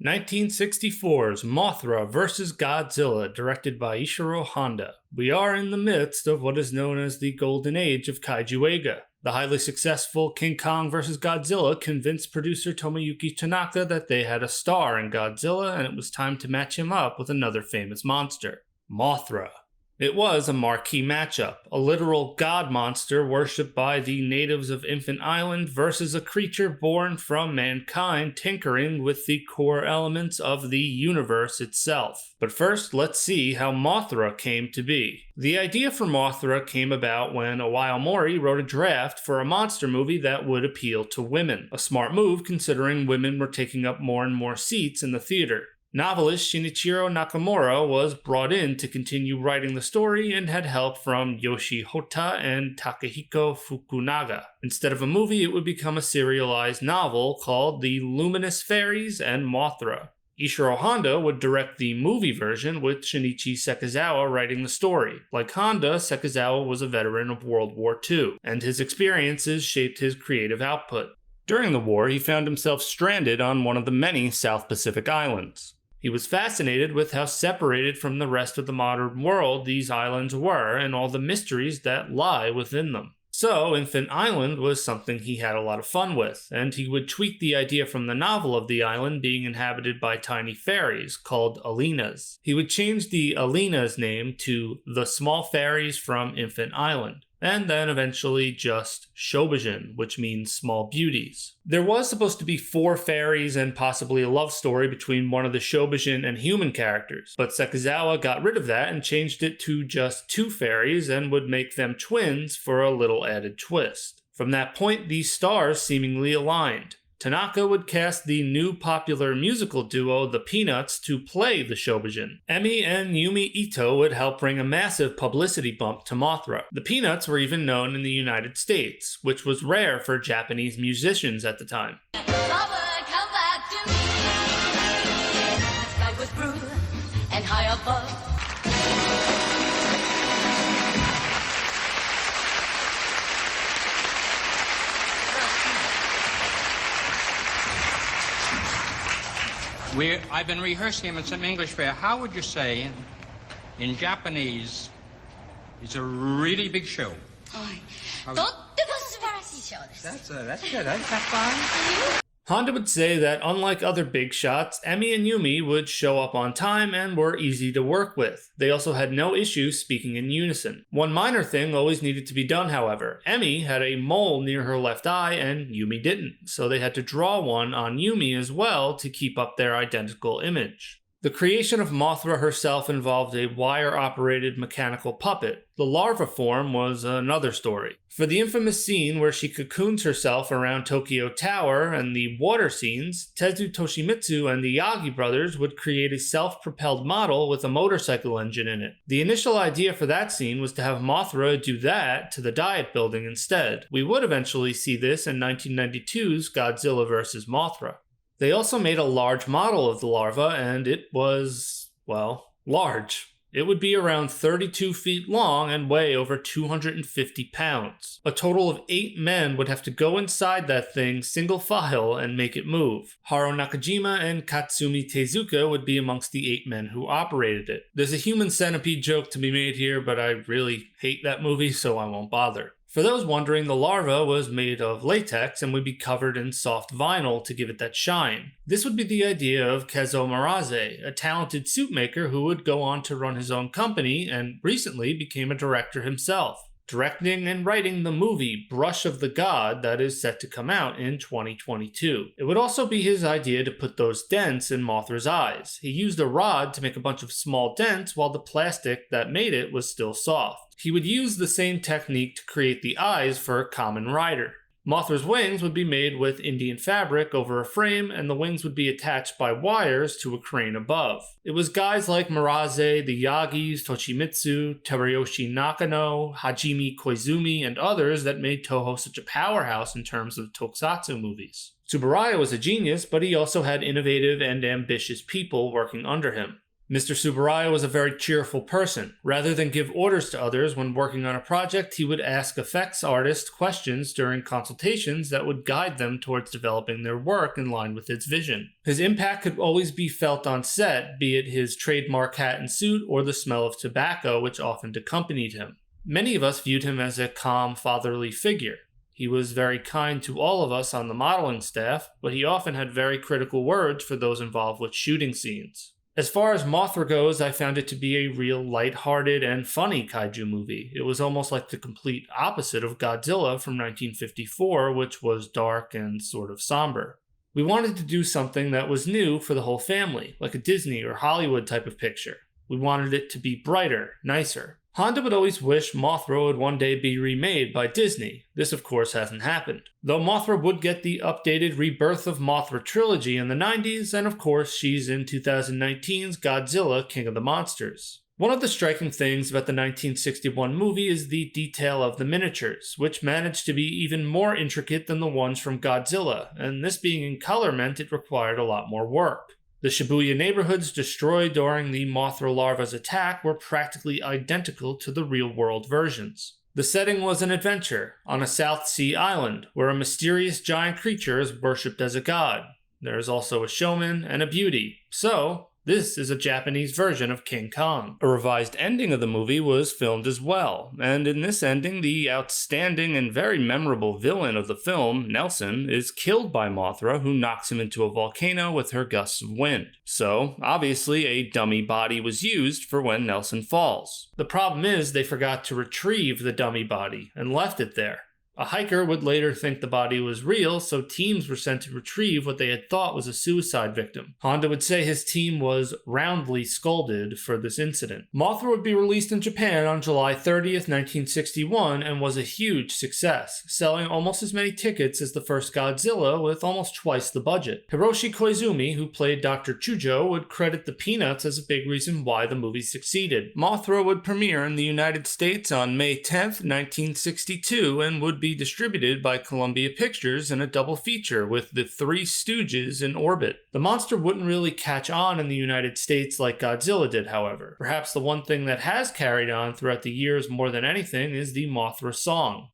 1964's Mothra vs. Godzilla, directed by Ishiro Honda. We are in the midst of what is known as the golden age of kaiju eiga. The highly successful King Kong vs. Godzilla convinced producer Tomoyuki Tanaka that they had a star in Godzilla and it was time to match him up with another famous monster, Mothra. It was a marquee matchup, a literal god monster worshipped by the natives of Infant Island versus a creature born from mankind tinkering with the core elements of the universe itself. But first, let's see how Mothra came to be. The idea for Mothra came about when Aoyamori wrote a draft for a monster movie that would appeal to women. A smart move considering women were taking up more and more seats in the theater. Novelist Shinichiro Nakamura was brought in to continue writing the story and had help from Yoshi Hota and Takehiko Fukunaga. Instead of a movie, it would become a serialized novel called The Luminous Fairies and Mothra. Ishiro Honda would direct the movie version with Shinichi Sekizawa writing the story. Like Honda, Sekizawa was a veteran of World War II, and his experiences shaped his creative output. During the war, he found himself stranded on one of the many South Pacific islands. He was fascinated with how separated from the rest of the modern world these islands were and all the mysteries that lie within them. So, Infant Island was something he had a lot of fun with, and he would tweak the idea from the novel of the island being inhabited by tiny fairies called Alinas. He would change the Alinas name to the Small Fairies from Infant Island, and then eventually just Shobijin, which means small beauties. There was supposed to be 4 fairies and possibly a love story between one of the Shobijin and human characters, but Sekizawa got rid of that and changed it to just 2 fairies and would make them twins for a little added twist. From that point, these stars seemingly aligned. Tanaka would cast the new popular musical duo The Peanuts to play the Shobijin. Emi and Yumi Ito would help bring a massive publicity bump to Mothra. The Peanuts were even known in the United States, which was rare for Japanese musicians at the time. I've been rehearsing him in some English fair. How would you say, in Japanese, it's a really big show? That's good. That's fine. Honda would say that unlike other big shots, Emi and Yumi would show up on time and were easy to work with. They also had no issues speaking in unison. One minor thing always needed to be done, however. Emi had a mole near her left eye and Yumi didn't, so they had to draw one on Yumi as well to keep up their identical image. The creation of Mothra herself involved a wire-operated mechanical puppet. The larva form was another story. For the infamous scene where she cocoons herself around Tokyo Tower and the water scenes, Tezu Toshimitsu and the Yagi brothers would create a self-propelled model with a motorcycle engine in it. The initial idea for that scene was to have Mothra do that to the Diet Building instead. We would eventually see this in 1992's Godzilla vs. Mothra. They also made a large model of the larva, and it was, well, large. It would be around 32 feet long and weigh over 250 pounds. A total of 8 men would have to go inside that thing single file and make it move. Haro Nakajima and Katsumi Tezuka would be amongst the 8 men who operated it. There's a human centipede joke to be made here, but I really hate that movie, so I won't bother. For those wondering, the larva was made of latex and would be covered in soft vinyl to give it that shine. This would be the idea of Kezo Maraze, a talented suit maker who would go on to run his own company and recently became a director himself, directing and writing the movie Brush of the God that is set to come out in 2022. It would also be his idea to put those dents in Mothra's eyes. He used a rod to make a bunch of small dents while the plastic that made it was still soft. He would use the same technique to create the eyes for Kamen Rider. Mothra's wings would be made with Indian fabric over a frame, and the wings would be attached by wires to a crane above. It was guys like Maraze, the Yagis, Toshimitsu, Teruyoshi Nakano, Hajime Koizumi, and others that made Toho such a powerhouse in terms of tokusatsu movies. Tsuburaya was a genius, but he also had innovative and ambitious people working under him. Mr. Tsuburaya was a very cheerful person. Rather than give orders to others when working on a project, he would ask effects artists questions during consultations that would guide them towards developing their work in line with its vision. His impact could always be felt on set, be it his trademark hat and suit or the smell of tobacco which often accompanied him. Many of us viewed him as a calm, fatherly figure. He was very kind to all of us on the modeling staff, but he often had very critical words for those involved with shooting scenes. As far as Mothra goes, I found it to be a real light-hearted and funny kaiju movie. It was almost like the complete opposite of Godzilla from 1954, which was dark and sort of somber. We wanted to do something that was new for the whole family, like a Disney or Hollywood type of picture. We wanted it to be brighter, nicer. Honda would always wish Mothra would one day be remade by Disney. This of course hasn't happened. Though Mothra would get the updated Rebirth of Mothra trilogy in the 90s, and of course she's in 2019's Godzilla King of the Monsters. One of the striking things about the 1961 movie is the detail of the miniatures, which managed to be even more intricate than the ones from Godzilla, and this being in color meant it required a lot more work. The Shibuya neighborhoods destroyed during the Mothra larva's attack were practically identical to the real-world versions. The setting was an adventure on a South Sea island where a mysterious giant creature is worshipped as a god. There is also a showman and a beauty. So, this is a Japanese version of King Kong. A revised ending of the movie was filmed as well, and in this ending, the outstanding and very memorable villain of the film, Nelson, is killed by Mothra, who knocks him into a volcano with her gusts of wind. So, obviously, a dummy body was used for when Nelson falls. The problem is they forgot to retrieve the dummy body and left it there. A hiker would later think the body was real, so teams were sent to retrieve what they had thought was a suicide victim. Honda would say his team was roundly scolded for this incident. Mothra would be released in Japan on July 30th, 1961, and was a huge success, selling almost as many tickets as the first Godzilla with almost twice the budget. Hiroshi Koizumi, who played Dr. Chujo, would credit the peanuts as a big reason why the movie succeeded. Mothra would premiere in the United States on May 10th, 1962, and would be distributed by Columbia Pictures in a double feature with the Three Stooges in orbit. The monster wouldn't really catch on in the United States like Godzilla did, however. Perhaps the one thing that has carried on throughout the years more than anything is the Mothra song.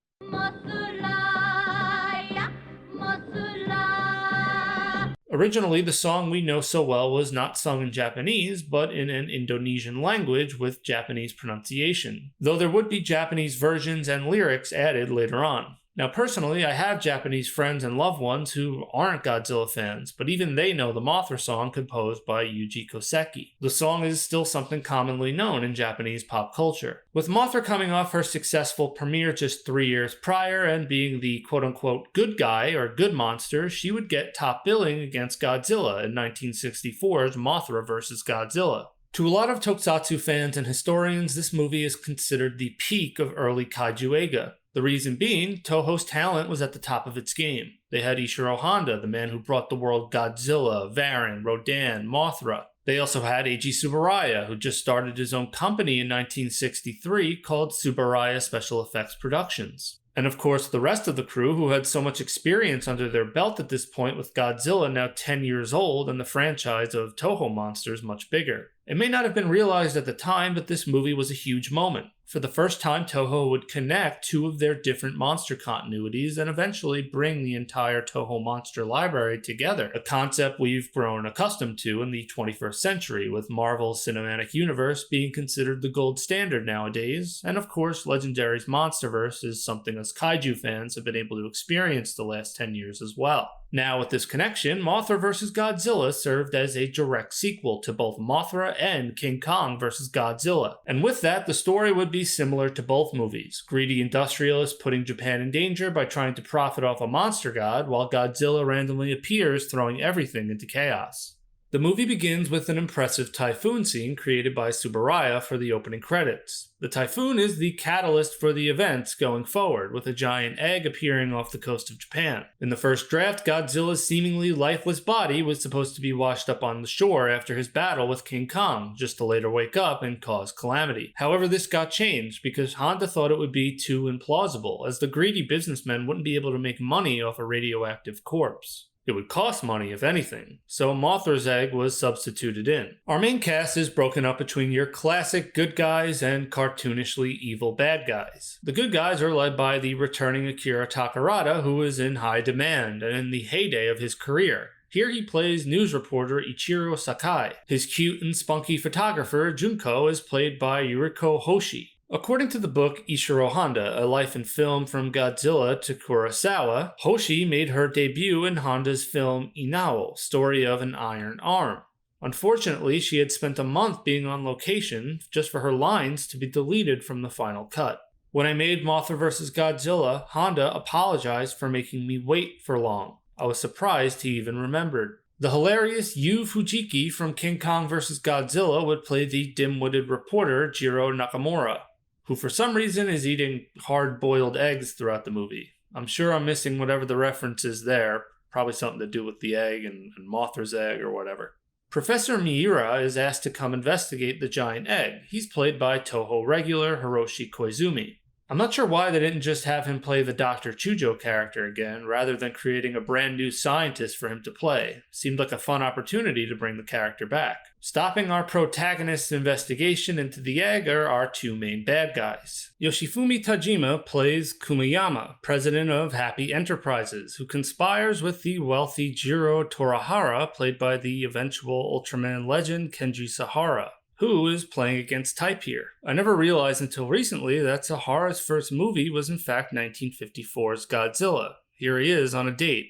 Originally, the song we know so well was not sung in Japanese, but in an Indonesian language with Japanese pronunciation, though there would be Japanese versions and lyrics added later on. Now personally, I have Japanese friends and loved ones who aren't Godzilla fans, but even they know the Mothra song composed by Yuji Koseki. The song is still something commonly known in Japanese pop culture. With Mothra coming off her successful premiere just 3 years prior and being the quote-unquote good guy or good monster, she would get top billing against Godzilla in 1964's Mothra vs. Godzilla. To a lot of tokusatsu fans and historians, this movie is considered the peak of early kaiju eiga. The reason being, Toho's talent was at the top of its game. They had Ishiro Honda, the man who brought the world Godzilla, Varan, Rodan, Mothra. They also had Eiji Tsuburaya, who just started his own company in 1963 called Tsuburaya Special Effects Productions. And of course, the rest of the crew, who had so much experience under their belt at this point with Godzilla now 10 years old and the franchise of Toho monsters much bigger. It may not have been realized at the time, but this movie was a huge moment. For the first time, Toho would connect two of their different monster continuities and eventually bring the entire Toho monster library together, a concept we've grown accustomed to in the 21st century, with Marvel's cinematic universe being considered the gold standard nowadays, and of course, Legendary's Monsterverse is something us kaiju fans have been able to experience the last 10 years as well. Now, with this connection, Mothra vs. Godzilla served as a direct sequel to both Mothra and King Kong vs. Godzilla. And with that, the story would be similar to both movies. Greedy industrialists putting Japan in danger by trying to profit off a monster god, while Godzilla randomly appears, throwing everything into chaos. The movie begins with an impressive typhoon scene created by Tsuburaya for the opening credits. The typhoon is the catalyst for the events going forward, with a giant egg appearing off the coast of Japan. In the first draft, Godzilla's seemingly lifeless body was supposed to be washed up on the shore after his battle with King Kong, just to later wake up and cause calamity. However, this got changed because Honda thought it would be too implausible, as the greedy businessmen wouldn't be able to make money off a radioactive corpse. It would cost money, if anything, so Mothra's egg was substituted in. Our main cast is broken up between your classic good guys and cartoonishly evil bad guys. The good guys are led by the returning Akira Takarada, who is in high demand and in the heyday of his career. Here he plays news reporter Ichiro Sakai. His cute and spunky photographer, Junko, is played by Yuriko Hoshi. According to the book Ishiro Honda, A Life in Film from Godzilla to Kurosawa, Hoshi made her debut in Honda's film Inao, Story of an Iron Arm. Unfortunately, she had spent a month being on location just for her lines to be deleted from the final cut. When I made Mothra vs. Godzilla, Honda apologized for making me wait for long. I was surprised he even remembered. The hilarious Yu Fujiki from King Kong vs. Godzilla would play the dim-witted reporter Jiro Nakamura, who for some reason is eating hard-boiled eggs throughout the movie. I'm sure I'm missing whatever the reference is there, probably something to do with the egg and Mothra's egg or whatever. Professor Miura is asked to come investigate the giant egg. He's played by Toho regular Hiroshi Koizumi. I'm not sure why they didn't just have him play the Dr. Chujo character again, rather than creating a brand new scientist for him to play. Seemed like a fun opportunity to bring the character back. Stopping our protagonist's investigation into the egg are our two main bad guys. Yoshifumi Tajima plays Kumiyama, president of Happy Enterprises, who conspires with the wealthy Jiro Torahara, played by the eventual Ultraman legend Kenji Sahara, who is playing against type here. I never realized until recently that Sahara's first movie was in fact 1954's Godzilla. Here he is on a date,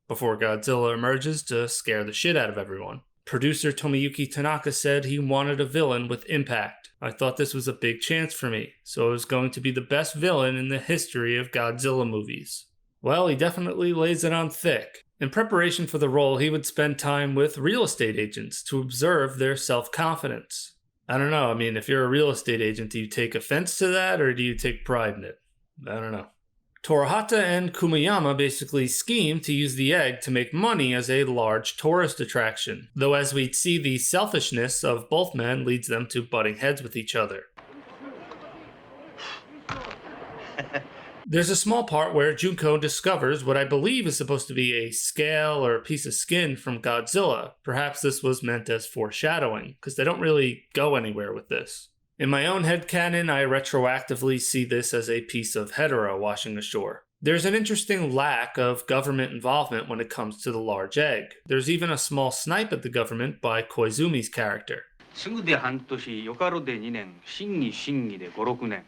before Godzilla emerges to scare the shit out of everyone. Producer Tomiyuki Tanaka said he wanted a villain with impact. I thought this was a big chance for me, so it was going to be the best villain in the history of Godzilla movies. Well, he definitely lays it on thick. In preparation for the role, he would spend time with real estate agents to observe their self-confidence. I don't know, if you're a real estate agent, do you take offense to that or do you take pride in it? I don't know. Torahata and Kumiyama basically scheme to use the egg to make money as a large tourist attraction, though as we'd see, the selfishness of both men leads them to butting heads with each other. There's a small part where Junko discovers what I believe is supposed to be a scale or a piece of skin from Godzilla. Perhaps this was meant as foreshadowing, because they don't really go anywhere with this. In my own headcanon, I retroactively see this as a piece of Hedera washing ashore. There's an interesting lack of government involvement when it comes to the large egg. There's even a small snipe at the government by Koizumi's character. すぐで半年、よかろで2年、審議審議で5、6年。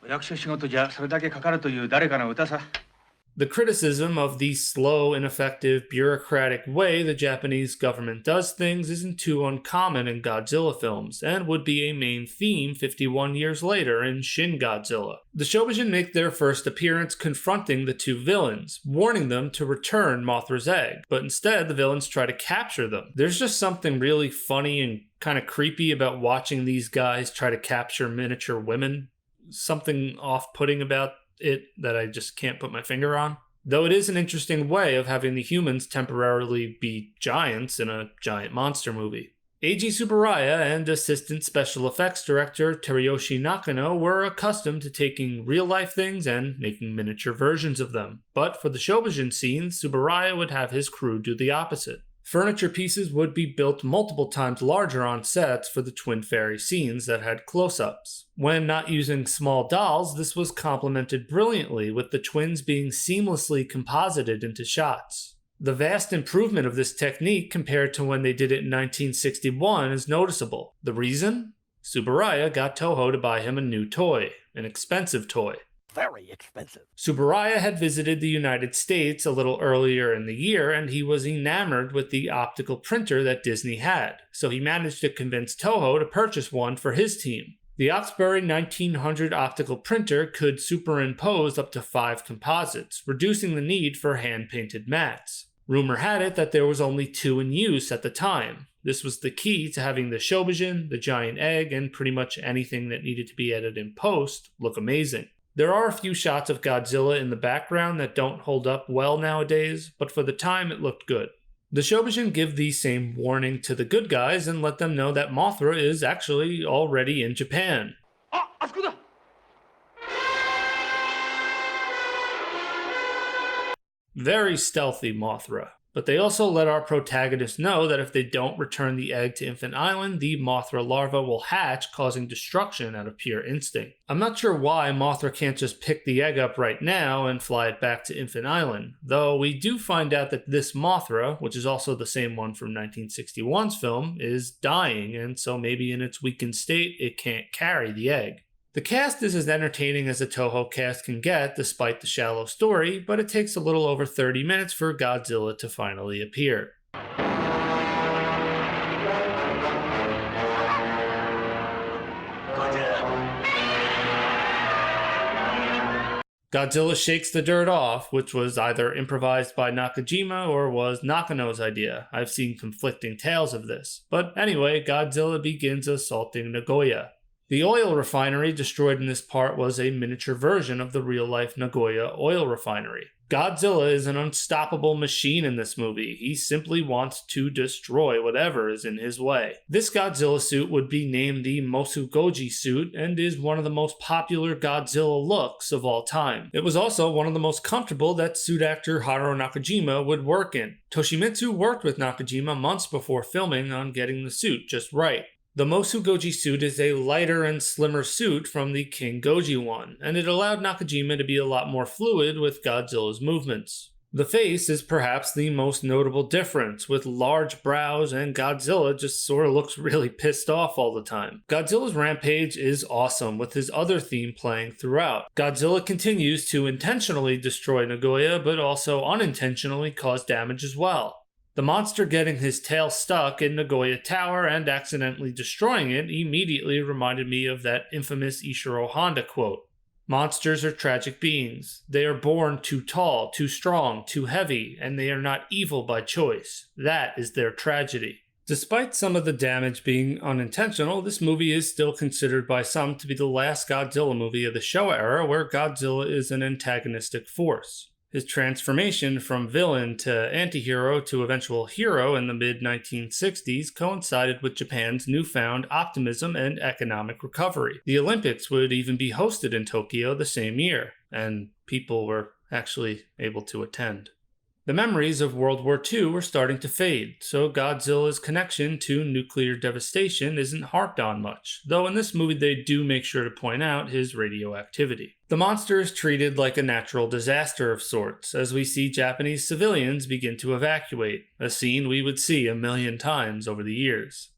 お役所仕事じゃそれだけかかるという誰かの歌さ。The criticism of the slow, ineffective, bureaucratic way the Japanese government does things isn't too uncommon in Godzilla films, and would be a main theme 51 years later in Shin Godzilla. The Shobijin make their first appearance confronting the two villains, warning them to return Mothra's egg, but instead the villains try to capture them. There's just something really funny and kind of creepy about watching these guys try to capture miniature women. Something off-putting about it that I just can't put my finger on. Though it is an interesting way of having the humans temporarily be giants in a giant monster movie. Eiji Tsuburaya and assistant special effects director Teruyoshi Nakano were accustomed to taking real-life things and making miniature versions of them. But for the Shobijin scenes, Tsuburaya would have his crew do the opposite. Furniture pieces would be built multiple times larger on sets for the Twin Fairy scenes that had close-ups. When not using small dolls, this was complemented brilliantly, with the twins being seamlessly composited into shots. The vast improvement of this technique compared to when they did it in 1961 is noticeable. The reason? Tsuburaya got Toho to buy him a new toy, an expensive toy. Very expensive. Tsuburaya had visited the United States a little earlier in the year, and he was enamored with the optical printer that Disney had, so he managed to convince Toho to purchase one for his team. The Oxbury 1900 optical printer could superimpose up to 5 composites, reducing the need for hand-painted mats. Rumor had it that there was only 2 in use at the time. This was the key to having the Shobijin, the giant egg, and pretty much anything that needed to be edited in post look amazing. There are a few shots of Godzilla in the background that don't hold up well nowadays, but for the time it looked good. The Shobijin give the same warning to the good guys and let them know that Mothra is actually already in Japan. あ、あそこだ。Very stealthy Mothra. But they also let our protagonist know that if they don't return the egg to Infant Island, the Mothra larva will hatch, causing destruction out of pure instinct. I'm not sure why Mothra can't just pick the egg up right now and fly it back to Infant Island, though we do find out that this Mothra, which is also the same one from 1961's film, is dying, and so maybe in its weakened state it can't carry the egg. The cast is as entertaining as a Toho cast can get despite the shallow story, but it takes a little over 30 minutes for Godzilla to finally appear. Godzilla shakes the dirt off, which was either improvised by Nakajima or was Nakano's idea. I've seen conflicting tales of this. But anyway, Godzilla begins assaulting Nagoya. The oil refinery destroyed in this part was a miniature version of the real-life Nagoya oil refinery. Godzilla is an unstoppable machine in this movie. He simply wants to destroy whatever is in his way. This Godzilla suit would be named the Mosugoji suit and is one of the most popular Godzilla looks of all time. It was also one of the most comfortable that suit actor Haruo Nakajima would work in. Toshimitsu worked with Nakajima months before filming on getting the suit just right. The Mosugoji suit is a lighter and slimmer suit from the King Goji one, and it allowed Nakajima to be a lot more fluid with Godzilla's movements. The face is perhaps the most notable difference, with large brows, and Godzilla just sorta looks really pissed off all the time. Godzilla's rampage is awesome, with his other theme playing throughout. Godzilla continues to intentionally destroy Nagoya, but also unintentionally cause damage as well. The monster getting his tail stuck in Nagoya Tower and accidentally destroying it immediately reminded me of that infamous Ishiro Honda quote. Monsters are tragic beings. They are born too tall, too strong, too heavy, and they are not evil by choice. That is their tragedy. Despite some of the damage being unintentional, this movie is still considered by some to be the last Godzilla movie of the Showa era where Godzilla is an antagonistic force. His transformation from villain to anti-hero to eventual hero in the mid-1960s coincided with Japan's newfound optimism and economic recovery. The Olympics would even be hosted in Tokyo the same year, and people were actually able to attend. The memories of World War II were starting to fade, so Godzilla's connection to nuclear devastation isn't harped on much, though in this movie they do make sure to point out his radioactivity. The monster is treated like a natural disaster of sorts, as we see Japanese civilians begin to evacuate, a scene we would see a million times over the years.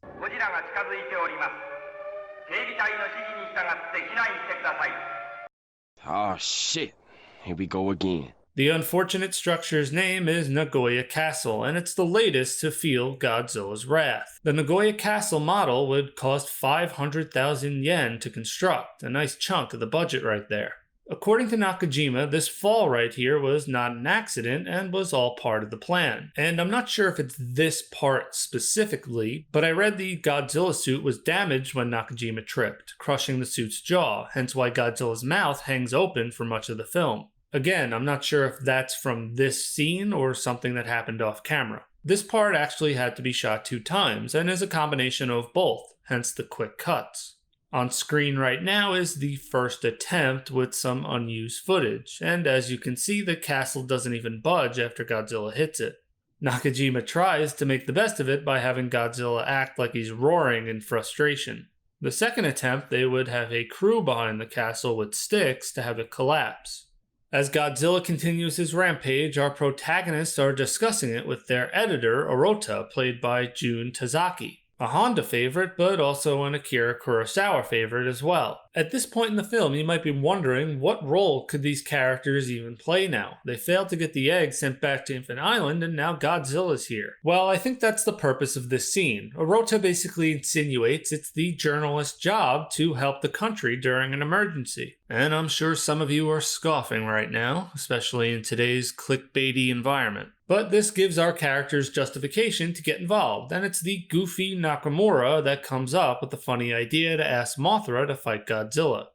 Oh shit, here we go again. The unfortunate structure's name is Nagoya Castle, and it's the latest to feel Godzilla's wrath. The Nagoya Castle model would cost 500,000 yen to construct, a nice chunk of the budget right there. According to Nakajima, this fall right here was not an accident and was all part of the plan. And I'm not sure if it's this part specifically, but I read the Godzilla suit was damaged when Nakajima tripped, crushing the suit's jaw, hence why Godzilla's mouth hangs open for much of the film. Again, I'm not sure if that's from this scene or something that happened off camera. This part actually had to be shot 2 times and is a combination of both, hence the quick cuts. On screen right now is the first attempt with some unused footage, and as you can see, the castle doesn't even budge after Godzilla hits it. Nakajima tries to make the best of it by having Godzilla act like he's roaring in frustration. The second attempt, they would have a crew behind the castle with sticks to have it collapse. As Godzilla continues his rampage, our protagonists are discussing it with their editor, Orota, played by Jun Tazaki. A Honda favorite, but also an Akira Kurosawa favorite as well. At this point in the film, you might be wondering, what role could these characters even play now? They failed to get the egg sent back to Infant Island, and now Godzilla's here. Well, I think that's the purpose of this scene. Orota basically insinuates it's the journalist's job to help the country during an emergency. And I'm sure some of you are scoffing right now, especially in today's clickbaity environment. But this gives our characters justification to get involved, and it's the goofy Nakamura that comes up with the funny idea to ask Mothra to fight Godzilla.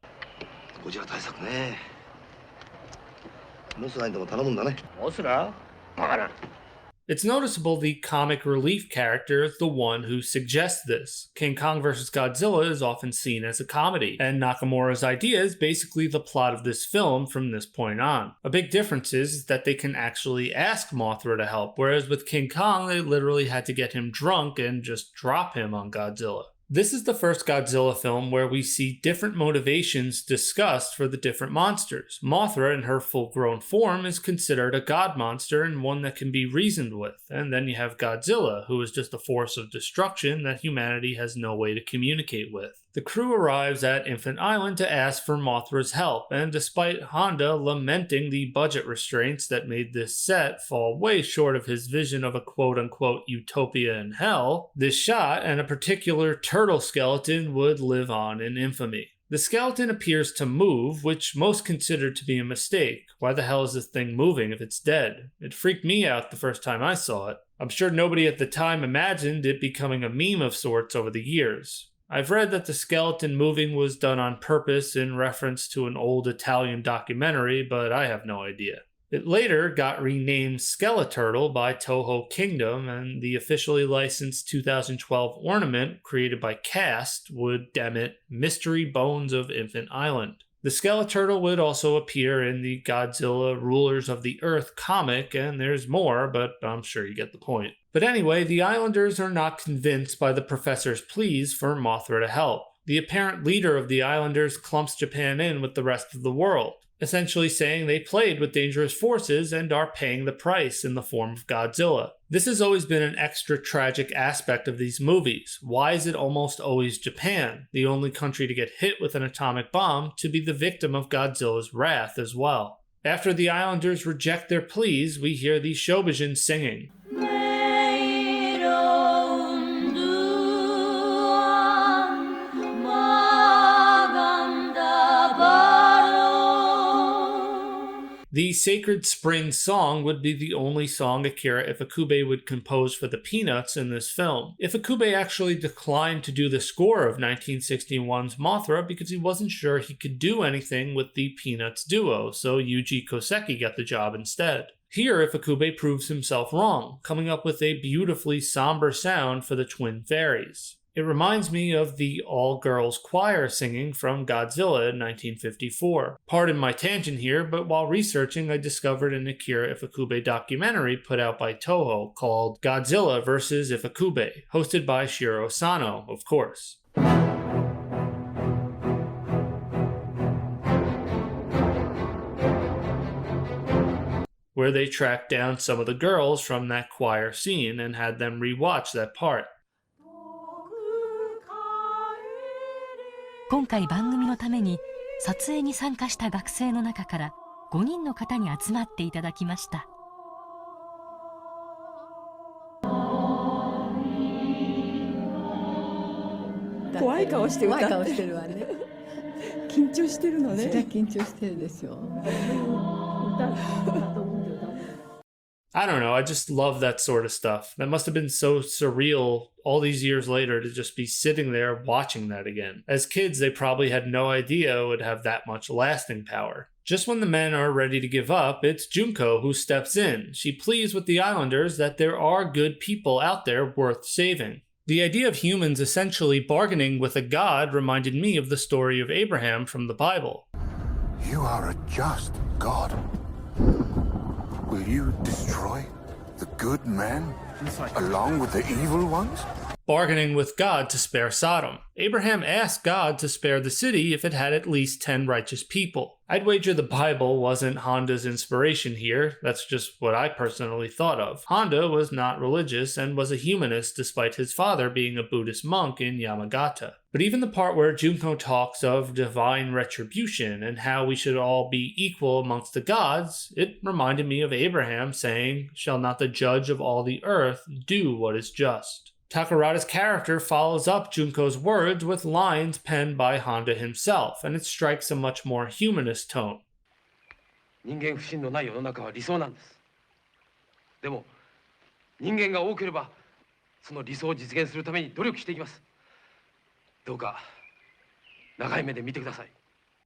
It's noticeable the comic relief character is the one who suggests this. King Kong vs. Godzilla is often seen as a comedy, and Nakamura's idea is basically the plot of this film from this point on. A big difference is that they can actually ask Mothra to help, whereas with King Kong they literally had to get him drunk and just drop him on Godzilla. This is the first Godzilla film where we see different motivations discussed for the different monsters. Mothra, in her full-grown form, is considered a god monster and one that can be reasoned with. And then you have Godzilla, who is just a force of destruction that humanity has no way to communicate with. The crew arrives at Infant Island to ask for Mothra's help, and despite Honda lamenting the budget restraints that made this set fall way short of his vision of a quote-unquote utopia in hell, this shot and a particular turtle skeleton would live on in infamy. The skeleton appears to move, which most considered to be a mistake. Why the hell is this thing moving if it's dead? It freaked me out the first time I saw it. I'm sure nobody at the time imagined it becoming a meme of sorts over the years. I've read that the skeleton moving was done on purpose in reference to an old Italian documentary, but I have no idea. It later got renamed Skeleturtle by Toho Kingdom, and the officially licensed 2012 ornament created by Cast would dem it Mystery Bones of Infant Island. The Skeleturtle would also appear in the Godzilla Rulers of the Earth comic, and there's more, but I'm sure you get the point. But anyway, the Islanders are not convinced by the professor's pleas for Mothra to help. The apparent leader of the Islanders clumps Japan in with the rest of the world, essentially saying they played with dangerous forces and are paying the price in the form of Godzilla. This has always been an extra tragic aspect of these movies. Why is it almost always Japan, the only country to get hit with an atomic bomb, to be the victim of Godzilla's wrath as well? After the Islanders reject their pleas, we hear the Shobijin singing. The Sacred Spring song would be the only song Akira Ifukube would compose for the Peanuts in this film. Ifukube actually declined to do the score of 1961's Mothra because he wasn't sure he could do anything with the Peanuts duo, so Yuji Koseki got the job instead. Here, Ifukube proves himself wrong, coming up with a beautifully somber sound for the Twin Fairies. It reminds me of the all-girls choir singing from Godzilla in 1954. Pardon my tangent here, but while researching, I discovered an Akira Ifukube documentary put out by Toho called Godzilla vs. Ifukube, hosted by Shiro Sano, of course. Where they tracked down some of the girls from that choir scene and had them rewatch that part. 今回番組のために撮影に参加した学生の中から5人の方に集まっていただきました。怖い顔して歌って。怖い顔してるわね。緊張してるのね。そりゃ緊張してるでしょ。I don't know, I just love that sort of stuff. That must have been so surreal all these years later to just be sitting there watching that again. As kids, they probably had no idea it would have that much lasting power. Just when the men are ready to give up, it's Junko who steps in. She pleads with the Islanders that there are good people out there worth saving. The idea of humans essentially bargaining with a god reminded me of the story of Abraham from the Bible. You are a just God. Will you destroy the good men along with the evil ones? Bargaining with God to spare Sodom. Abraham asked God to spare the city if it had at least 10 righteous people. I'd wager the Bible wasn't Honda's inspiration here. That's just what I personally thought of. Honda was not religious and was a humanist despite his father being a Buddhist monk in Yamagata. But even the part where Junko talks of divine retribution and how we should all be equal amongst the gods, it reminded me of Abraham saying, "Shall not the judge of all the earth do what is just?" Takarada's character follows up Junko's words with lines penned by Honda himself, and it strikes a much more humanist tone. 人間不信のない世の中は理想なんです。でも人間が多ければその理想を実現するために努力していきます。どうか長い目で見てください。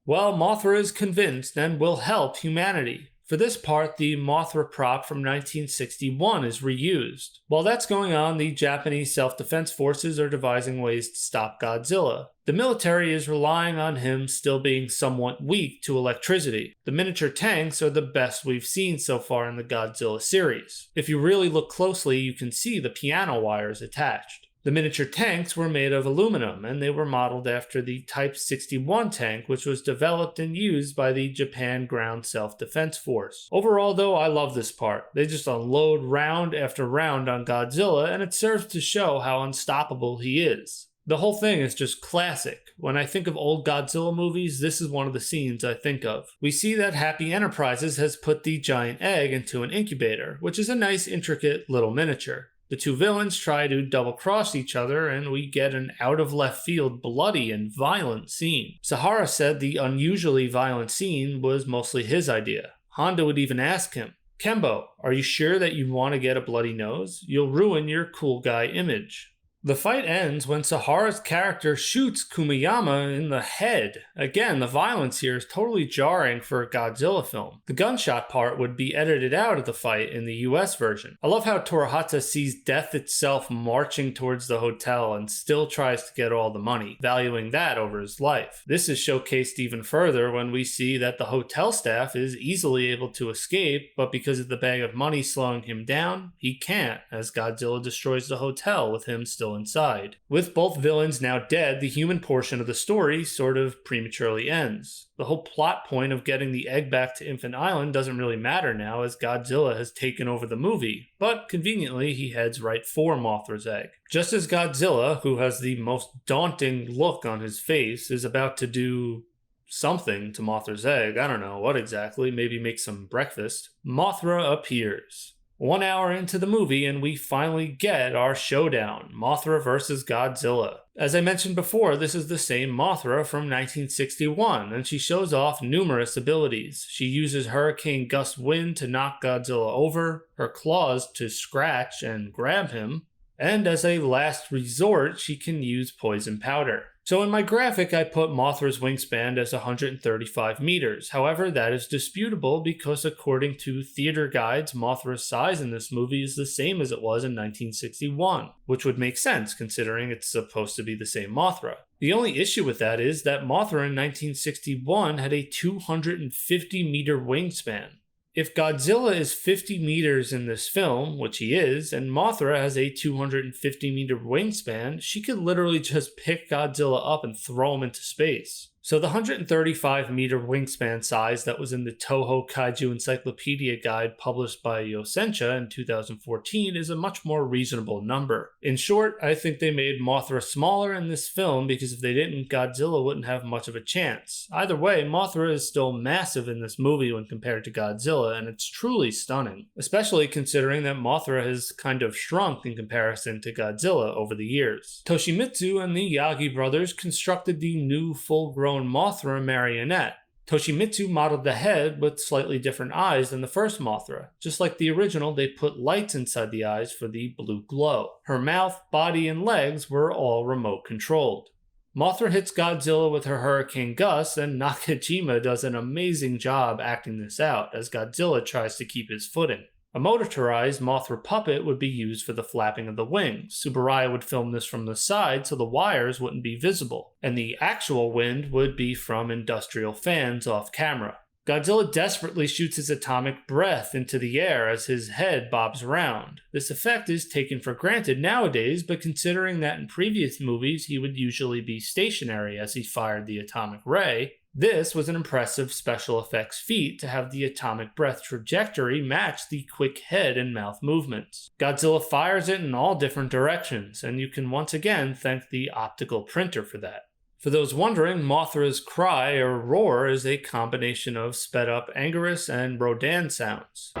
Well, Mothra is convinced and will help humanity. For this part, the Mothra prop from 1961 is reused. While that's going on, the Japanese self-defense forces are devising ways to stop Godzilla. The military is relying on him still being somewhat weak to electricity. The miniature tanks are the best we've seen so far in the Godzilla series. If you really look closely, you can see the piano wires attached. The miniature tanks were made of aluminum, and they were modeled after the Type 61 tank, which was developed and used by the Japan Ground Self-Defense Force. Overall, though, I love this part. They just unload round after round on Godzilla, and it serves to show how unstoppable he is. The whole thing is just classic. When I think of old Godzilla movies, this is one of the scenes I think of. We see that Happy Enterprises has put the giant egg into an incubator, which is a nice, intricate little miniature. The two villains try to double-cross each other, and we get an out-of-left-field, bloody and violent scene. Sahara said the unusually violent scene was mostly his idea. Honda would even ask him, "Kembo, are you sure that you want to get a bloody nose? You'll ruin your cool guy image." The fight ends when Sahara's character shoots Kumiyama in the head. Again, the violence here is totally jarring for a Godzilla film. The gunshot part would be edited out of the fight in the US version. I love how Torahata sees death itself marching towards the hotel and still tries to get all the money, valuing that over his life. This is showcased even further when we see that the hotel staff is easily able to escape, but because of the bag of money slowing him down, he can't, as Godzilla destroys the hotel with him still inside. With both villains now dead, the human portion of the story sort of prematurely ends. The whole plot point of getting the egg back to Infant Island doesn't really matter now, as Godzilla has taken over the movie, but conveniently he heads right for Mothra's egg. Just as Godzilla, who has the most daunting look on his face, is about to do something to Mothra's egg, I don't know what exactly, maybe make some breakfast, Mothra appears. 1 hour into the movie and we finally get our showdown, Mothra versus Godzilla. As I mentioned before, this is the same Mothra from 1961, and she shows off numerous abilities. She uses hurricane gust wind to knock Godzilla over, her claws to scratch and grab him, and as a last resort, she can use poison powder. So in my graphic, I put Mothra's wingspan as 135 meters. However, that is disputable because according to theater guides, Mothra's size in this movie is the same as it was in 1961, which would make sense considering it's supposed to be the same Mothra. The only issue with that is that Mothra in 1961 had a 250-meter wingspan. If Godzilla is 50 meters in this film, which he is, and Mothra has a 250-meter wingspan, she could literally just pick Godzilla up and throw him into space. So the 135-meter wingspan size that was in the Toho Kaiju Encyclopedia Guide published by Yosencha in 2014 is a much more reasonable number. In short, I think they made Mothra smaller in this film because if they didn't, Godzilla wouldn't have much of a chance. Either way, Mothra is still massive in this movie when compared to Godzilla, and it's truly stunning, especially considering that Mothra has kind of shrunk in comparison to Godzilla over the years. Toshimitsu and the Yagi brothers constructed the new full-grown Mothra marionette. Toshimitsu modeled the head with slightly different eyes than the first Mothra. Just like the original, they put lights inside the eyes for the blue glow. Her mouth, body, and legs were all remote controlled. Mothra hits Godzilla with her hurricane gusts, and Nakajima does an amazing job acting this out as Godzilla tries to keep his footing. A motorized Mothra puppet would be used for the flapping of the wings. Tsuburaya would film this from the side so the wires wouldn't be visible, and the actual wind would be from industrial fans off camera. Godzilla desperately shoots his atomic breath into the air as his head bobs around. This effect is taken for granted nowadays, but considering that in previous movies he would usually be stationary as he fired the atomic ray, this was an impressive special effects feat to have the atomic breath trajectory match the quick head and mouth movements. Godzilla fires it in all different directions, and you can once again thank the optical printer for that. For those wondering, Mothra's cry or roar is a combination of sped up Anguirus and Rodan sounds.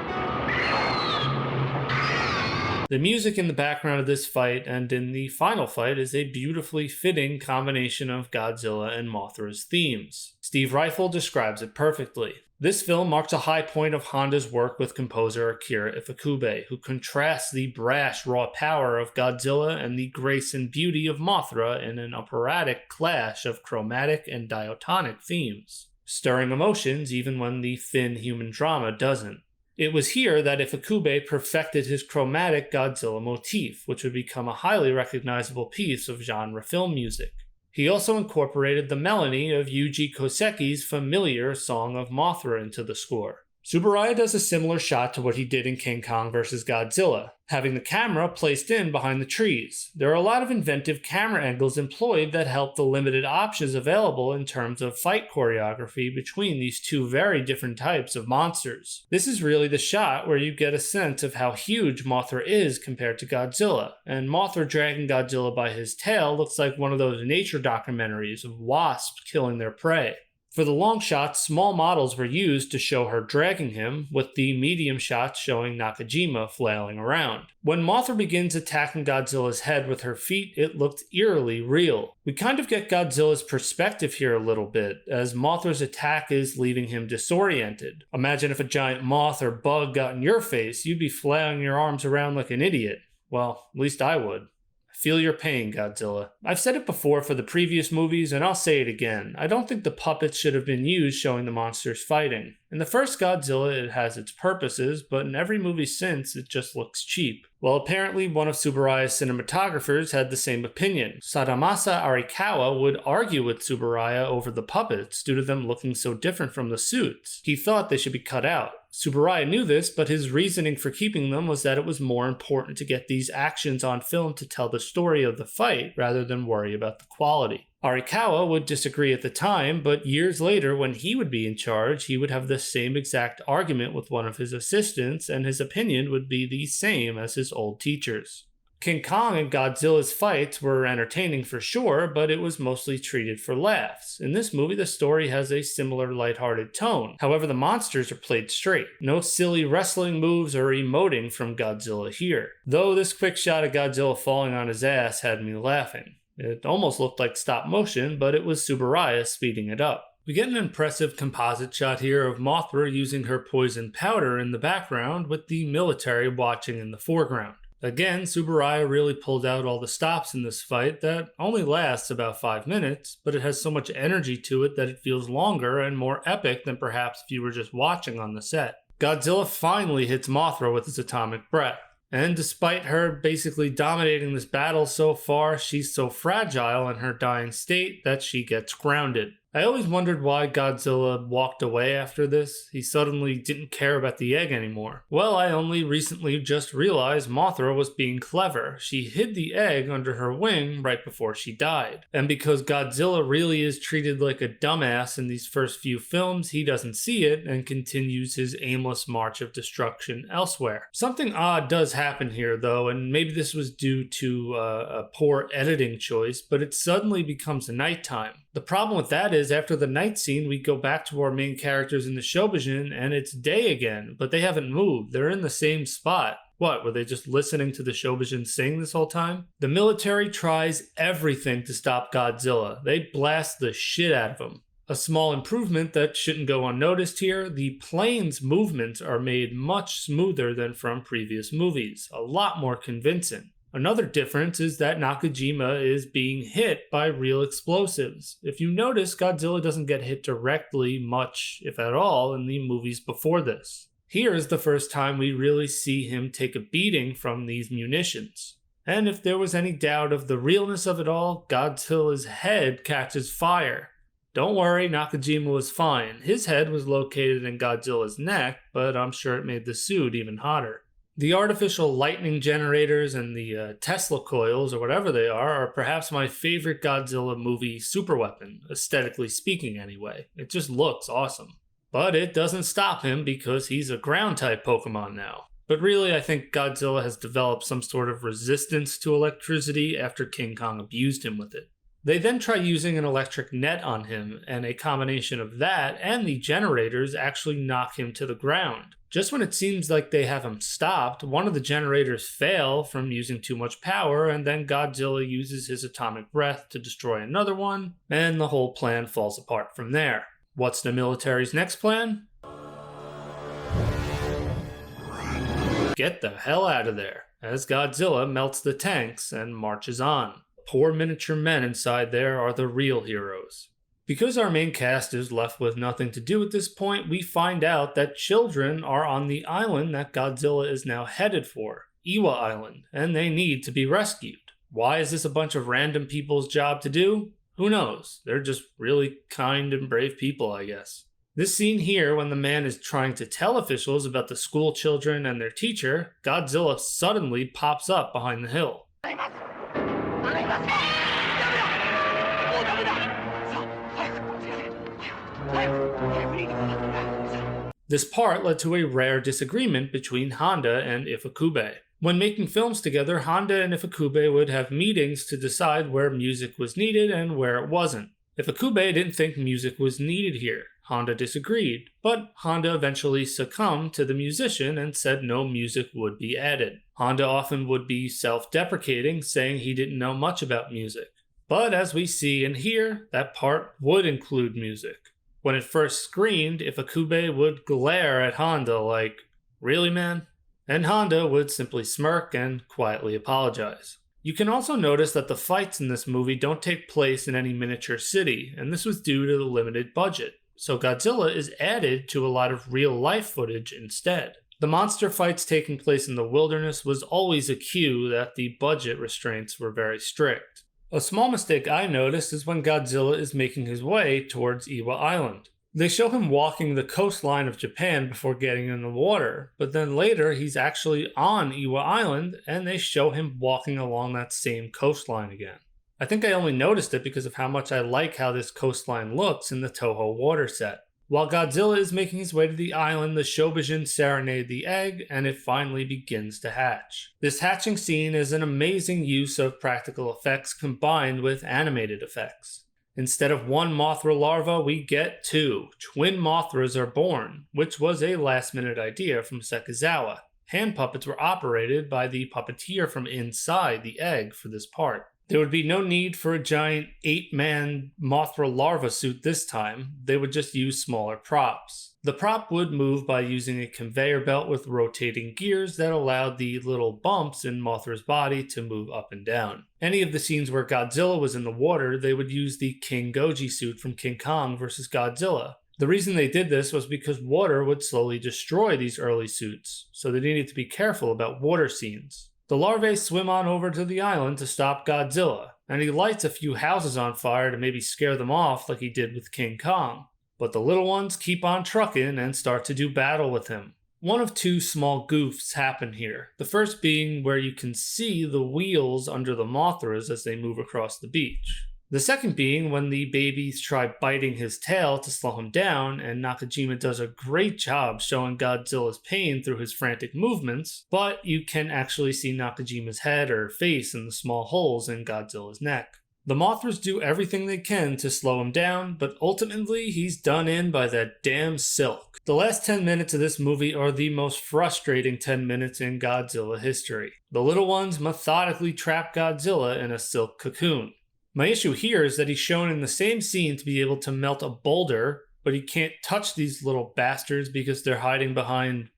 The music in the background of this fight and in the final fight is a beautifully fitting combination of Godzilla and Mothra's themes. Steve Reifel describes it perfectly. This film marks a high point of Honda's work with composer Akira Ifukube, who contrasts the brash, raw power of Godzilla and the grace and beauty of Mothra in an operatic clash of chromatic and diatonic themes. stirring emotions even when the thin human drama doesn't. It was here that Ifukube perfected his chromatic Godzilla motif, which would become a highly recognizable piece of genre film music. He also incorporated the melody of Yuji Koseki's familiar Song of Mothra into the score. Tsuburaya does a similar shot to what he did in King Kong vs. Godzilla, having the camera placed in behind the trees. There are a lot of inventive camera angles employed that help the limited options available in terms of fight choreography between these two very different types of monsters. This is really the shot where you get a sense of how huge Mothra is compared to Godzilla, and Mothra dragging Godzilla by his tail looks like one of those nature documentaries of wasps killing their prey. For the long shots, small models were used to show her dragging him, with the medium shots showing Nakajima flailing around. When Mothra begins attacking Godzilla's head with her feet, it looked eerily real. We kind of get Godzilla's perspective here a little bit, as Mothra's attack is leaving him disoriented. Imagine if a giant moth or bug got in your face, you'd be flailing your arms around like an idiot. Well, at least I would. Feel your pain, Godzilla. I've said it before for the previous movies, and I'll say it again. I don't think the puppets should have been used showing the monsters fighting. In the first Godzilla, it has its purposes, but in every movie since, it just looks cheap. Well, apparently one of Tsuburaya's cinematographers had the same opinion. Sadamasa Arikawa would argue with Tsuburaya over the puppets due to them looking so different from the suits. He thought they should be cut out. Tsuburaya knew this, but his reasoning for keeping them was that it was more important to get these actions on film to tell the story of the fight rather than worry about the quality. Arikawa would disagree at the time, but years later, when he would be in charge, he would have the same exact argument with one of his assistants, and his opinion would be the same as his old teacher's. King Kong and Godzilla's fights were entertaining for sure, but it was mostly treated for laughs. In this movie, the story has a similar lighthearted tone. However, the monsters are played straight. No silly wrestling moves or emoting from Godzilla here. Though this quick shot of Godzilla falling on his ass had me laughing. It almost looked like stop motion, but it was Tsuburaya speeding it up. We get an impressive composite shot here of Mothra using her poison powder in the background, with the military watching in the foreground. Again, Tsuburaya really pulled out all the stops in this fight that only lasts about 5 minutes, but it has so much energy to it that it feels longer and more epic than perhaps if you were just watching on the set. Godzilla finally hits Mothra with his atomic breath. And despite her basically dominating this battle so far, she's so fragile in her dying state that she gets grounded. I always wondered why Godzilla walked away after this. He suddenly didn't care about the egg anymore. Well, I only recently just realized Mothra was being clever. She hid the egg under her wing right before she died. And because Godzilla really is treated like a dumbass in these first few films, he doesn't see it and continues his aimless march of destruction elsewhere. Something odd does happen here though, and maybe this was due to a poor editing choice, but it suddenly becomes nighttime. The problem with that is after the night scene, we go back to our main characters in the Shobijin and it's day again, but they haven't moved. They're in the same spot. What, were they just listening to the Shobijin sing this whole time? The military tries everything to stop Godzilla. They blast the shit out of him. A small improvement that shouldn't go unnoticed here, the plane's movements are made much smoother than from previous movies. A lot more convincing. Another difference is that Nakajima is being hit by real explosives. If you notice, Godzilla doesn't get hit directly much, if at all, in the movies before this. Here is the first time we really see him take a beating from these munitions. And if there was any doubt of the realness of it all, Godzilla's head catches fire. Don't worry, Nakajima was fine. His head was located in Godzilla's neck, but I'm sure it made the suit even hotter. The artificial lightning generators and the Tesla coils, or whatever they are perhaps my favorite Godzilla movie superweapon, aesthetically speaking anyway. It just looks awesome. But it doesn't stop him because he's a ground-type Pokemon now. But really, I think Godzilla has developed some sort of resistance to electricity after King Kong abused him with it. They then try using an electric net on him, and a combination of that and the generators actually knock him to the ground. Just when it seems like they have him stopped, one of the generators fail from using too much power, and then Godzilla uses his atomic breath to destroy another one, and the whole plan falls apart from there. What's the military's next plan? Get the hell out of there, as Godzilla melts the tanks and marches on. Poor miniature men inside there are the real heroes. Because our main cast is left with nothing to do at this point, we find out that children are on the island that Godzilla is now headed for, Iwa Island, and they need to be rescued. Why is this a bunch of random people's job to do? Who knows? They're just really kind and brave people, I guess. This scene here, when the man is trying to tell officials about the school children and their teacher, Godzilla suddenly pops up behind the hill. This part led to a rare disagreement between Honda and Ifukube. When making films together, Honda and Ifukube would have meetings to decide where music was needed and where it wasn't. Ifukube didn't think music was needed here. Honda disagreed, but Honda eventually succumbed to the musician and said no music would be added. Honda often would be self-deprecating, saying he didn't know much about music. But as we see and hear, that part would include music. When it first screened, Ifukube would glare at Honda like, "Really, man?" And Honda would simply smirk and quietly apologize. You can also notice that the fights in this movie don't take place in any miniature city, and this was due to the limited budget. So Godzilla is added to a lot of real-life footage instead. The monster fights taking place in the wilderness was always a cue that the budget restraints were very strict. A small mistake I noticed is when Godzilla is making his way towards Iwa Island. They show him walking the coastline of Japan before getting in the water, but then later he's actually on Iwa Island and they show him walking along that same coastline again. I think I only noticed it because of how much I like how this coastline looks in the Toho water set. While Godzilla is making his way to the island, the Shobijin serenade the egg, and it finally begins to hatch. This hatching scene is an amazing use of practical effects combined with animated effects. Instead of one Mothra larva, we get two. Twin Mothras are born, which was a last-minute idea from Sekizawa. Hand puppets were operated by the puppeteer from inside the egg for this part. There would be no need for a giant 8-man Mothra larva suit this time. They would just use smaller props. The prop would move by using a conveyor belt with rotating gears that allowed the little bumps in Mothra's body to move up and down. Any of the scenes where Godzilla was in the water, they would use the King Goji suit from King Kong vs. Godzilla. The reason they did this was because water would slowly destroy these early suits, so they needed to be careful about water scenes. The larvae swim on over to the island to stop Godzilla, and he lights a few houses on fire to maybe scare them off like he did with King Kong. But the little ones keep on trucking and start to do battle with him. One of two small goofs happen here, the first being where you can see the wheels under the Mothras as they move across the beach. The second being when the babies try biting his tail to slow him down, and Nakajima does a great job showing Godzilla's pain through his frantic movements, but you can actually see Nakajima's head or face in the small holes in Godzilla's neck. The Mothras do everything they can to slow him down, but ultimately he's done in by that damn silk. The last 10 minutes of this movie are the most frustrating 10 minutes in Godzilla history. The little ones methodically trap Godzilla in a silk cocoon. My issue here is that he's shown in the same scene to be able to melt a boulder, but he can't touch these little bastards because they're hiding behind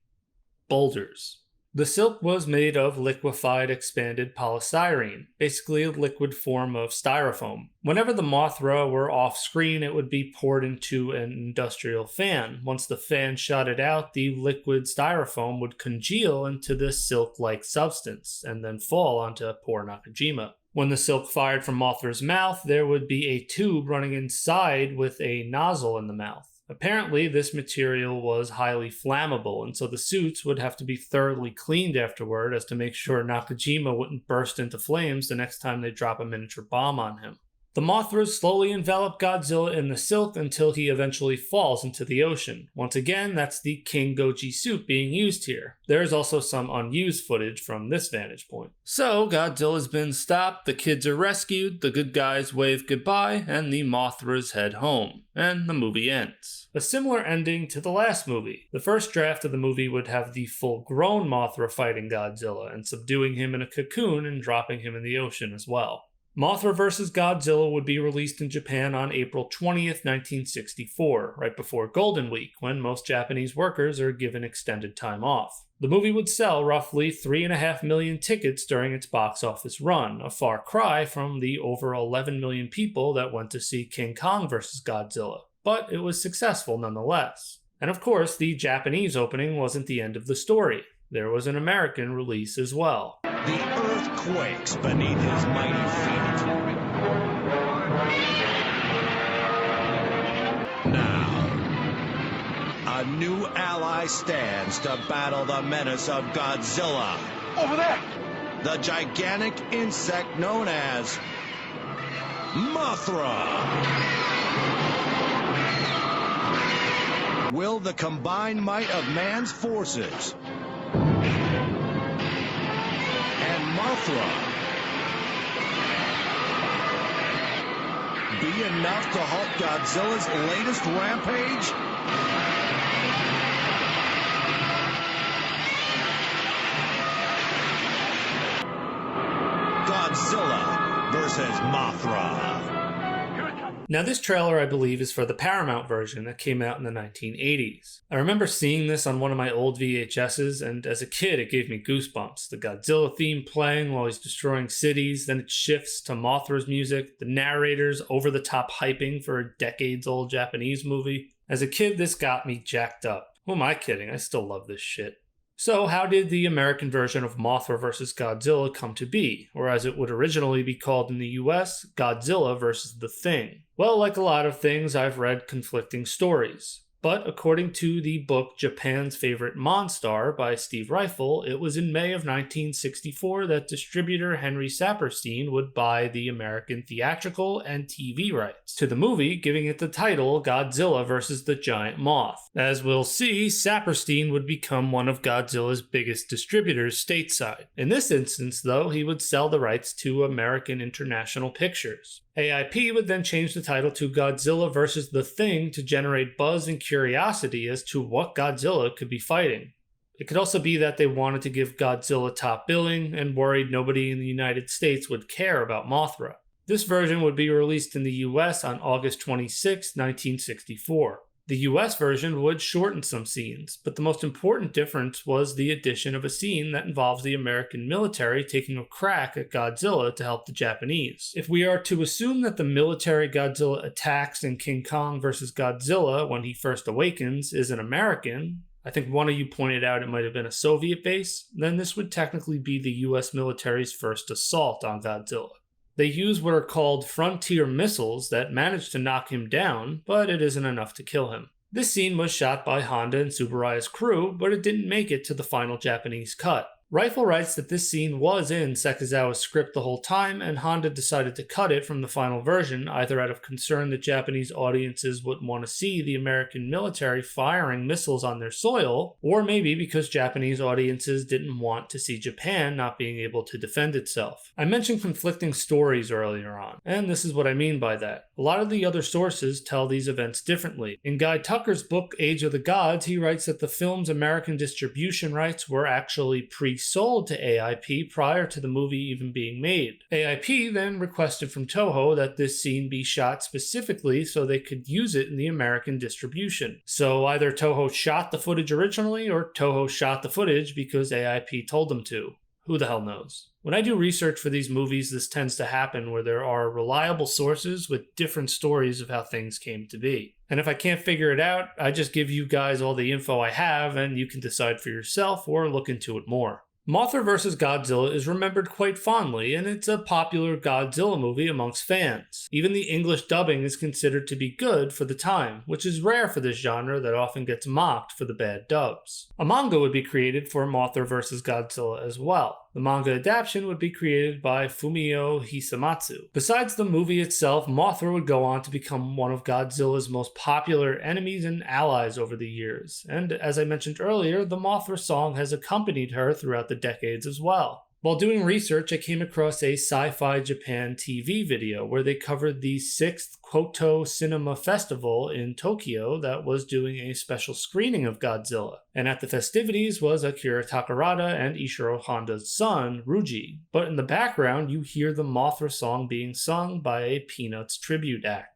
boulders. The silk was made of liquefied expanded polystyrene, basically a liquid form of styrofoam. Whenever the Mothra were off screen, it would be poured into an industrial fan. Once the fan shot it out, the liquid styrofoam would congeal into this silk-like substance, and then fall onto poor Nakajima. When the silk fired from Mothra's mouth, there would be a tube running inside with a nozzle in the mouth. Apparently, this material was highly flammable, and so the suits would have to be thoroughly cleaned afterward as to make sure Nakajima wouldn't burst into flames the next time they drop a miniature bomb on him. The Mothras slowly envelop Godzilla in the silk until he eventually falls into the ocean. Once again, that's the King Goji suit being used here. There is also some unused footage from this vantage point. So, Godzilla's been stopped, the kids are rescued, the good guys wave goodbye, and the Mothras head home. And the movie ends. A similar ending to the last movie. The first draft of the movie would have the full-grown Mothra fighting Godzilla and subduing him in a cocoon and dropping him in the ocean as well. Mothra vs. Godzilla would be released in Japan on April 20th, 1964, right before Golden Week, when most Japanese workers are given extended time off. The movie would sell roughly 3.5 million tickets during its box office run, a far cry from the over 11 million people that went to see King Kong vs. Godzilla, but it was successful nonetheless. And of course, the Japanese opening wasn't the end of the story. There was an American release as well. The earth quakes beneath his mighty feet. Now, a new ally stands to battle the menace of Godzilla. Over there! The gigantic insect known as Mothra. Will the combined might of man's forces and Mothra be enough to halt Godzilla's latest rampage? Godzilla versus Mothra. Now this trailer, I believe, is for the Paramount version that came out in the 1980s. I remember seeing this on one of my old VHSs, and as a kid it gave me goosebumps. The Godzilla theme playing while he's destroying cities, then it shifts to Mothra's music, the narrator's over-the-top hyping for a decades-old Japanese movie. As a kid, this got me jacked up. Who am I kidding? I still love this shit. So how did the American version of Mothra vs. Godzilla come to be, or as it would originally be called in the US, Godzilla vs. the Thing? Well, like a lot of things, I've read conflicting stories. But according to the book Japan's Favorite Monstar by Steve Reifel, it was in May of 1964 that distributor Henry Saperstein would buy the American theatrical and TV rights to the movie, giving it the title Godzilla vs. the Giant Moth. As we'll see, Saperstein would become one of Godzilla's biggest distributors stateside. In this instance, though, he would sell the rights to American International Pictures. AIP would then change the title to Godzilla vs. the Thing to generate buzz and curiosity as to what Godzilla could be fighting. It could also be that they wanted to give Godzilla top billing and worried nobody in the United States would care about Mothra. This version would be released in the US on August 26, 1964. The US version would shorten some scenes, but the most important difference was the addition of a scene that involves the American military taking a crack at Godzilla to help the Japanese. If we are to assume that the military Godzilla attacks in King Kong vs. Godzilla when he first awakens is an American, I think one of you pointed out it might have been a Soviet base, then this would technically be the US military's first assault on Godzilla. They use what are called frontier missiles that manage to knock him down, but it isn't enough to kill him. This scene was shot by Honda and Tsuburaya's crew, but it didn't make it to the final Japanese cut. Reifel writes that this scene was in Sekizawa's script the whole time, and Honda decided to cut it from the final version, either out of concern that Japanese audiences wouldn't want to see the American military firing missiles on their soil, or maybe because Japanese audiences didn't want to see Japan not being able to defend itself. I mentioned conflicting stories earlier on, and this is what I mean by that. A lot of the other sources tell these events differently. In Guy Tucker's book Age of the Gods, he writes that the film's American distribution rights were actually pre-sold to AIP prior to the movie even being made. AIP then requested from Toho that this scene be shot specifically so they could use it in the American distribution. So either Toho shot the footage originally, or Toho shot the footage because AIP told them to. Who the hell knows? When I do research for these movies, this tends to happen where there are reliable sources with different stories of how things came to be. And if I can't figure it out, I just give you guys all the info I have and you can decide for yourself or look into it more. Mothra vs. Godzilla is remembered quite fondly, and it's a popular Godzilla movie amongst fans. Even the English dubbing is considered to be good for the time, which is rare for this genre that often gets mocked for the bad dubs. A manga would be created for Mothra vs. Godzilla as well. The manga adaptation would be created by Fumio Hisamatsu. Besides the movie itself, Mothra would go on to become one of Godzilla's most popular enemies and allies over the years, and as I mentioned earlier, the Mothra song has accompanied her throughout the decades as well. While doing research, I came across a Sci-Fi Japan TV video where they covered the 6th Koto Cinema Festival in Tokyo that was doing a special screening of Godzilla. And at the festivities was Akira Takarada and Ishiro Honda's son, Ruji. But in the background, you hear the Mothra song being sung by a Peanuts tribute act.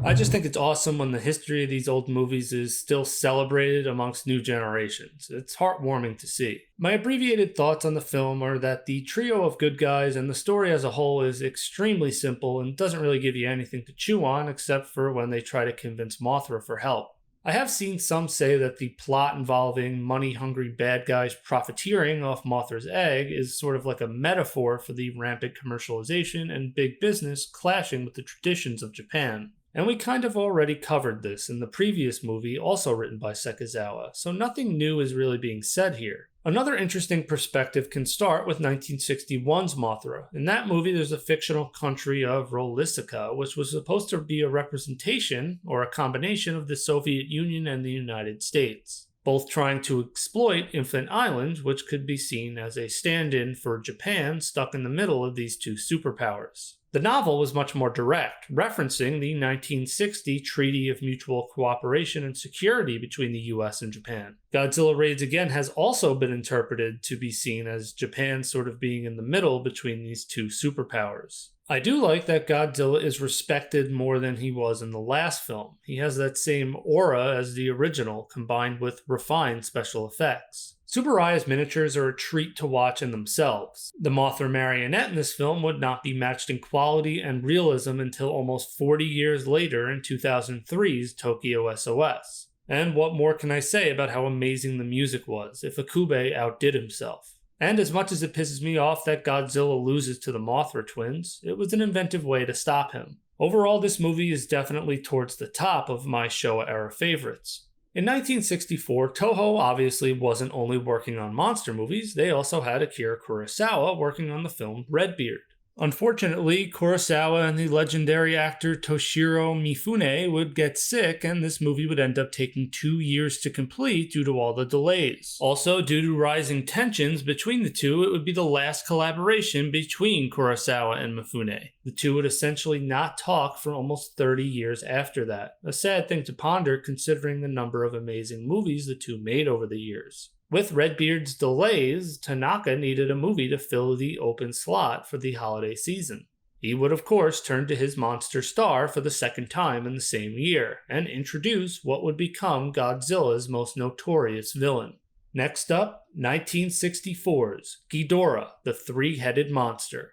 I just think it's awesome when the history of these old movies is still celebrated amongst new generations. It's heartwarming to see. My abbreviated thoughts on the film are that the trio of good guys and the story as a whole is extremely simple and doesn't really give you anything to chew on except for when they try to convince Mothra for help. I have seen some say that the plot involving money-hungry bad guys profiteering off Mothra's egg is sort of like a metaphor for the rampant commercialization and big business clashing with the traditions of Japan. And we kind of already covered this in the previous movie, also written by Sekizawa, so nothing new is really being said here. Another interesting perspective can start with 1961's Mothra. In that movie, there's a fictional country of Rolisica, which was supposed to be a representation, or a combination of the Soviet Union and the United States, both trying to exploit Infant Island, which could be seen as a stand-in for Japan stuck in the middle of these two superpowers. The novel was much more direct, referencing the 1960 Treaty of Mutual Cooperation and Security between the US and Japan. Godzilla Raids Again has also been interpreted to be seen as Japan sort of being in the middle between these two superpowers. I do like that Godzilla is respected more than he was in the last film. He has that same aura as the original, combined with refined special effects. Tsuburaya's miniatures are a treat to watch in themselves. The Mothra marionette in this film would not be matched in quality and realism until almost 40 years later in 2003's Tokyo SOS. And what more can I say about how amazing the music was, if Akube outdid himself? And as much as it pisses me off that Godzilla loses to the Mothra twins, it was an inventive way to stop him. Overall, this movie is definitely towards the top of my Showa era favorites. In 1964, Toho obviously wasn't only working on monster movies, they also had Akira Kurosawa working on the film Redbeard. Unfortunately, Kurosawa and the legendary actor Toshiro Mifune would get sick, and this movie would end up taking 2 years to complete due to all the delays. Also, due to rising tensions between the two, it would be the last collaboration between Kurosawa and Mifune. The two would essentially not talk for almost 30 years after that. A sad thing to ponder considering the number of amazing movies the two made over the years. With Redbeard's delays, Tanaka needed a movie to fill the open slot for the holiday season. He would of course turn to his monster star for the second time in the same year, and introduce what would become Godzilla's most notorious villain. Next up, 1964's Ghidorah, the Three-Headed Monster.